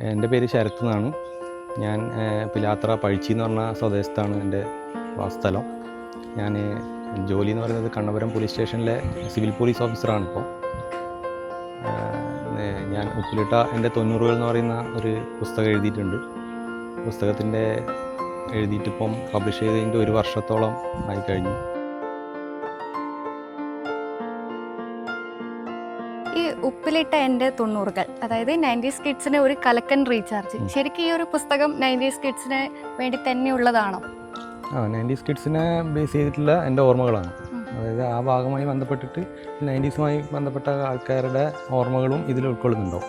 എൻ്റെ പേര് ശരത്ത് എന്നാണ്. ഞാൻ പിലാത്ര പഴിച്ചി എന്ന് പറഞ്ഞ സ്വദേശത്താണ് എൻ്റെ വാസസ്ഥലം. ഞാൻ ജോലി എന്ന് പറയുന്നത് കണ്ണപുരം പോലീസ് സ്റ്റേഷനിലെ സിവിൽ പോലീസ് ഓഫീസറാണ്. ഇപ്പോൾ ഞാൻ ഉപ്പിലിട്ട എൻ്റെ 90 എന്ന് പറയുന്ന ഒരു പുസ്തകം എഴുതിയിട്ടുണ്ട്. പുസ്തകത്തിൻ്റെ എഴുതിയിട്ടിപ്പം പബ്ലിഷ് ചെയ്തതിൻ്റെ 1 വർഷത്തോളം ആയിക്കഴിഞ്ഞു. ഈ ഉപ്പിലിട്ട എൻ്റെ 90-കൾ, അതായത് 90s കിഡ്സിന് ഒരു കലക്കൻ റീചാർജ്, ശരിക്കും ഈ ഒരു പുസ്തകം 90s കിഡ്സിന് വേണ്ടി തന്നെയുള്ളതാണോ? 90s കിഡ്സിനെ ബേസ് ചെയ്തിട്ടുള്ള എൻ്റെ ഓർമ്മകളാണ്. അതായത് ആ ഭാഗമായി ബന്ധപ്പെട്ടിട്ട് 90സുമായി ബന്ധപ്പെട്ട ആൾക്കാരുടെ ഓർമ്മകളും ഇതിൽ ഉൾക്കൊള്ളുന്നുണ്ടാവും.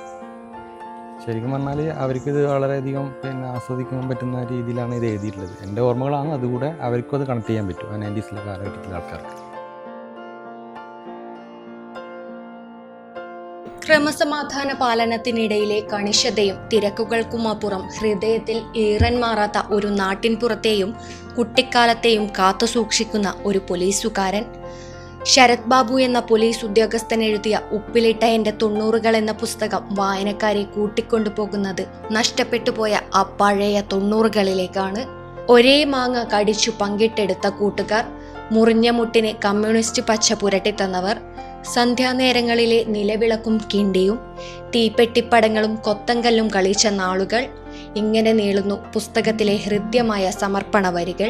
ശരിക്കും പറഞ്ഞാൽ അവർക്കിത് വളരെയധികം ആസ്വദിക്കാൻ പറ്റുന്ന രീതിയിലാണ് ഇത് എഴുതിയിട്ടുള്ളത്. എൻ്റെ ഓർമ്മകളാണ്, അതുകൂടെ അവർക്കും അത് കണക്ട് ചെയ്യാൻ പറ്റും ആ 90സിലെ കാലഘട്ടത്തിലെ ആൾക്കാർക്ക്. ക്രമസമാധാന പാലനത്തിനിടയിലെ കണിശതയും തിരക്കുകൾക്കുമപ്പുറം ഹൃദയത്തിൽ ഈറൻ മാറാത്ത ഒരു നാട്ടിൻപുറത്തെയും കുട്ടിക്കാലത്തെയും കാത്തുസൂക്ഷിക്കുന്ന ഒരു പോലീസുകാരൻ. ശരത് ബാബു എന്ന പോലീസ് ഉദ്യോഗസ്ഥൻ എഴുതിയ ഉപ്പിലിട്ട എൻ്റെ 90കൾ എന്ന പുസ്തകം വായനക്കാരെ കൂട്ടിക്കൊണ്ടുപോകുന്നത് നഷ്ടപ്പെട്ടുപോയ ആ പഴയ 90കളിലേക്കാണ്. ഒരേ മാങ്ങ കടിച്ചു പങ്കിട്ടെടുത്ത കൂട്ടുകാർ, മുറിഞ്ഞ മുട്ടിന് കമ്മ്യൂണിസ്റ്റ് പച്ച പുരട്ടിത്തന്നവർ, സന്ധ്യാനേരങ്ങളിലെ നിലവിളക്കും കിണ്ടിയും തീപ്പെട്ടിപ്പടങ്ങളും കൊത്തങ്കല്ലും കളിച്ച നാളുകൾ. ഇങ്ങനെ നീളുന്നു പുസ്തകത്തിലെ ഹൃദ്യമായ സമർപ്പണ വരികൾ.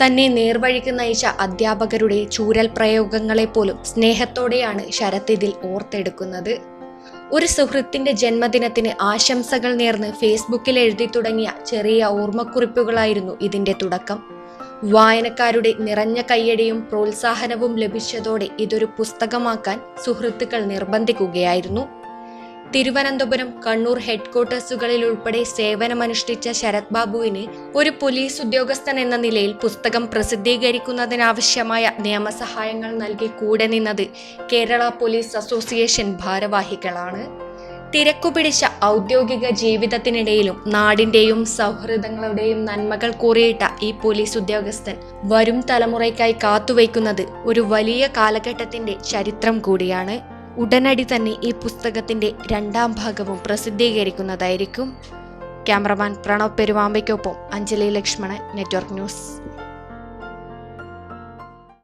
തന്നെ നേർവഴിക്ക് നയിച്ച അധ്യാപകരുടെ ചൂരൽ പ്രയോഗങ്ങളെപ്പോലും സ്നേഹത്തോടെയാണ് ശരത് ഇതിൽ ഓർത്തെടുക്കുന്നത്. ഒരു സുഹൃത്തിന്റെ ജന്മദിനത്തിന് ആശംസകൾ നേർന്ന് ഫേസ്ബുക്കിൽ എഴുതി തുടങ്ങിയ ചെറിയ ഓർമ്മക്കുറിപ്പുകളായിരുന്നു ഇതിന്റെ തുടക്കം. വായനക്കാരുടെ നിറഞ്ഞ കയ്യടിയും പ്രോത്സാഹനവും ലഭിച്ചതോടെ ഇതൊരു പുസ്തകമാക്കാൻ സുഹൃത്തുക്കൾ നിർബന്ധിക്കുകയായിരുന്നു. തിരുവനന്തപുരം, കണ്ണൂർ ഹെഡ്ക്വാർട്ടേഴ്സുകളിൽ ഉൾപ്പെടെ സേവനമനുഷ്ഠിച്ച ശരത് ബാബുവിന് ഒരു പോലീസ് ഉദ്യോഗസ്ഥൻ എന്ന നിലയിൽ പുസ്തകം പ്രസിദ്ധീകരിക്കുന്നതിനാവശ്യമായ നിയമസഹായങ്ങൾ നൽകി കൂടെ നിന്നത് കേരള പോലീസ് അസോസിയേഷൻ ഭാരവാഹികളാണ്. തിരക്കുപിടിച്ച ഔദ്യോഗിക ജീവിതത്തിനിടയിലും നാടിന്റെയും സൗഹൃദങ്ങളുടെയും നന്മകൾ കൂറിയിട്ട ഈ പോലീസ് ഉദ്യോഗസ്ഥൻ വരും തലമുറയ്ക്കായി കാത്തുവയ്ക്കുന്നത് ഒരു വലിയ കാലഘട്ടത്തിന്റെ ചരിത്രം കൂടിയാണ്. ഉടനടി തന്നെ ഈ പുസ്തകത്തിന്റെ 2ാം ഭാഗവും പ്രസിദ്ധീകരിക്കുന്നതായിരിക്കും. ക്യാമറമാൻ പ്രണവ് പെരുവാമ്പയ്ക്കൊപ്പം അഞ്ജലി ലക്ഷ്മണൻ, നെറ്റ്വർക്ക് ന്യൂസ്.